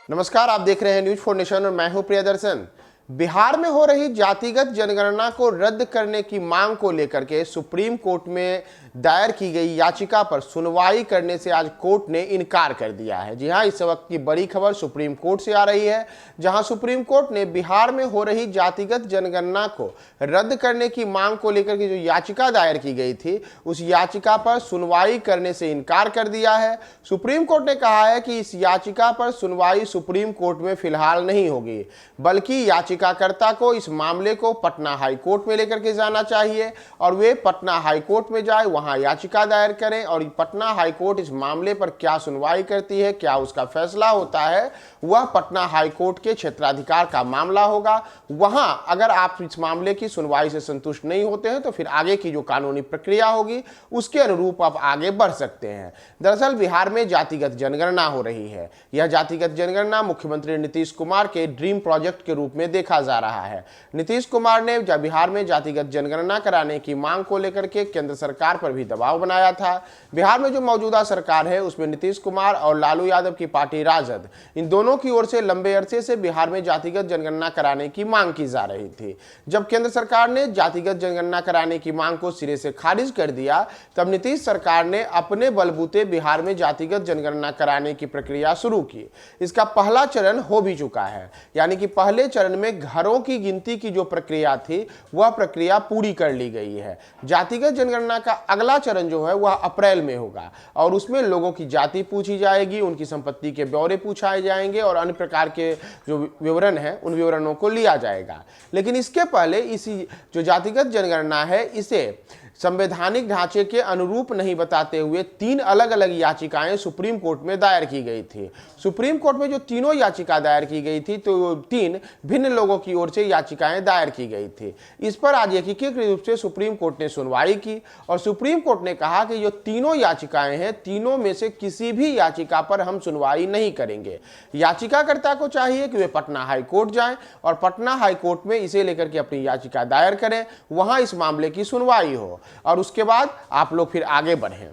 नमस्कार, आप देख रहे हैं न्यूज 4 नेशन और मैं हूं प्रियदर्शन। बिहार में हो रही जातिगत जनगणना को रद्द करने की मांग को लेकर के सुप्रीम कोर्ट में दायर की गई याचिका पर सुनवाई करने से आज कोर्ट ने इनकार कर दिया है। जी हां, इस वक्त की बड़ी खबर सुप्रीम कोर्ट से आ रही है, जहां सुप्रीम कोर्ट ने बिहार में हो रही जातिगत जनगणना को रद्द करने की मांग को लेकर के जो याचिका दायर की गई थी, उस याचिका पर सुनवाई करने से इनकार कर दिया है। सुप्रीम कोर्ट ने कहा है कि इस याचिका पर सुनवाई सुप्रीम कोर्ट में फिलहाल नहीं होगी, बल्कि याचिकाकर्ता को इस मामले को पटना हाई कोर्ट में लेकर के जाना चाहिए और वे पटना हाई कोर्ट में जाए, वहां याचिका दायर करें और पटना हाई कोर्ट इस मामले पर क्या सुनवाई करती है, क्या उसका फैसला होता है, वह पटना हाई कोर्ट के क्षेत्राधिकार का मामला होगा। वहां अगर आप इस मामले की सुनवाई से संतुष्ट नहीं होते हैं तो फिर आगे की जो कानूनी प्रक्रिया होगी उसके अनुरूप आप आगे बढ़ सकते हैं। दरअसल बिहार में जातिगत जनगणना हो रही है। यह जातिगत जनगणना मुख्यमंत्री नीतीश कुमार के ड्रीम प्रोजेक्ट के रूप में देखा जा रहा है। नीतीश कुमार ने बिहार में जातिगत जनगणना कराने की मांग को लेकर के केंद्र सरकार पर भी दबाव बनाया था। बिहार में जो मौजूदा सरकार है उसमें नीतीश कुमार और लालू यादव की पार्टी राजद, इन दोनों की ओर से लंबे अरसे से बिहार में जातिगत जनगणना कराने की मांग की जा रही थी। जब केंद्र सरकार ने जातिगत जनगणना कराने की मांग को सिरे से खारिज कर दिया, तब नीतीश सरकार ने अपने बलबूते बिहार में जातिगत जनगणना कराने की प्रक्रिया शुरू की। इसका पहला चरण हो भी चुका है, यानी कि पहले चरण में घरों की गिनती की जो प्रक्रिया थी वह प्रक्रिया पूरी कर ली गई है। जातिगत जनगणना का अगला चरण जो है वह अप्रैल में होगा और उसमें लोगों की जाति पूछी जाएगी, उनकी संपत्ति के ब्यौरे पूछाए जाएंगे और अन्य प्रकार के जो विवरण है उन विवरणों को लिया जाएगा। लेकिन इसके पहले इसी जो जातिगत जनगणना है इसे संवैधानिक ढांचे के अनुरूप नहीं बताते हुए 3 अलग अलग याचिकाएं सुप्रीम कोर्ट में दायर की गई थी। सुप्रीम कोर्ट में जो तीनों याचिका दायर की गई थी तो 3 भिन्न लोगों की ओर से याचिकाएं दायर की गई थी। इस पर आज एकीकृत रूप से सुप्रीम कोर्ट ने सुनवाई की और सुप्रीम कोर्ट ने कहा कि जो तीनों याचिकाएं हैं, तीनों में से किसी भी याचिका पर हम सुनवाई नहीं करेंगे। याचिकाकर्ता को चाहिए कि वे पटना हाई कोर्ट जाएं और पटना हाई कोर्ट में इसे लेकर के अपनी याचिका दायर करें, वहां इस मामले की सुनवाई हो और उसके बाद आप लोग फिर आगे बढ़ें।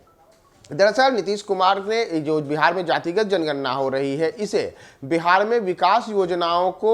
दरअसल नीतीश कुमार ने जो बिहार में जातिगत जनगणना हो रही है, इसे बिहार में विकास योजनाओं को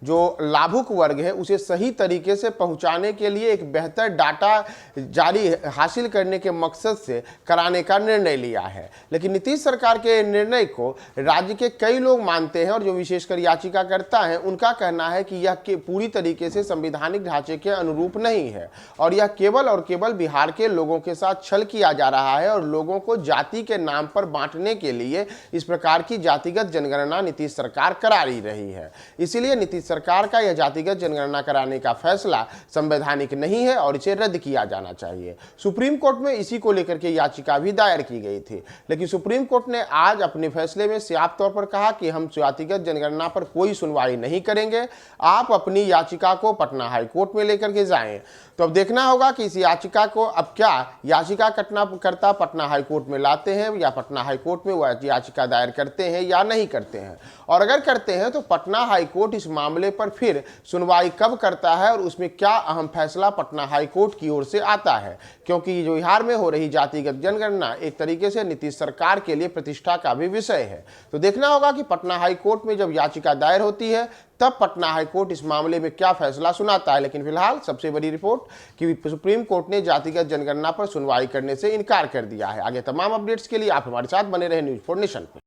जो लाभुक वर्ग है उसे सही तरीके से पहुंचाने के लिए एक बेहतर डाटा जारी हासिल करने के मकसद से कराने का निर्णय लिया है। लेकिन नीतीश सरकार के निर्णय को राज्य के कई लोग मानते हैं और जो विशेषकर याचिकाकर्ता हैं उनका कहना है कि यह पूरी तरीके से संवैधानिक ढांचे के अनुरूप नहीं है और यह केवल और केवल बिहार के लोगों के साथ छल किया जा रहा है और लोगों को जाति के नाम पर बांटने के लिए इस प्रकार की जातिगत जनगणना नीतीश सरकार करा रही है। इसीलिए नीतीश सरकार का यह जातिगत जनगणना कराने का फैसला संवैधानिक नहीं है और इसे रद्द किया जाना चाहिए। सुप्रीम कोर्ट में इसी को लेकर के याचिका भी दायर की गई थी, लेकिन सुप्रीम कोर्ट ने आज अपने फैसले में साफ तौर पर कहा कि हम जातिगत जनगणना पर कोई सुनवाई नहीं करेंगे, आप अपनी याचिका को पटना हाई कोर्ट में लेकर के जाएं। तो अब देखना होगा कि इस याचिका को अब क्या याचिकाकर्ता पटना हाई कोर्ट में लाते हैं या पटना हाई कोर्ट में वह याचिका दायर करते हैं या नहीं करते हैं, और अगर करते हैं तो पटना हाई कोर्ट इस मामले पर फिर सुनवाई कब करता है और उसमें क्या अहम फैसला पटना हाई कोर्ट की ओर से आता है। क्योंकि जो बिहार में हो रही जातिगत जनगणना एक तरीके से नीतीश सरकार के लिए प्रतिष्ठा का भी विषय है। तो देखना होगा कि पटना हाई कोर्ट में जब याचिका दायर होती है तब पटना हाई कोर्ट इस मामले में क्या फैसला सुनाता है। लेकिन फिलहाल सबसे बड़ी रिपोर्ट कि सुप्रीम कोर्ट ने जातिगत जनगणना पर सुनवाई करने से इनकार कर दिया है। आगे तमाम अपडेट्स के लिए आप हमारे साथ बने रहे न्यूज 4 नेशन पे।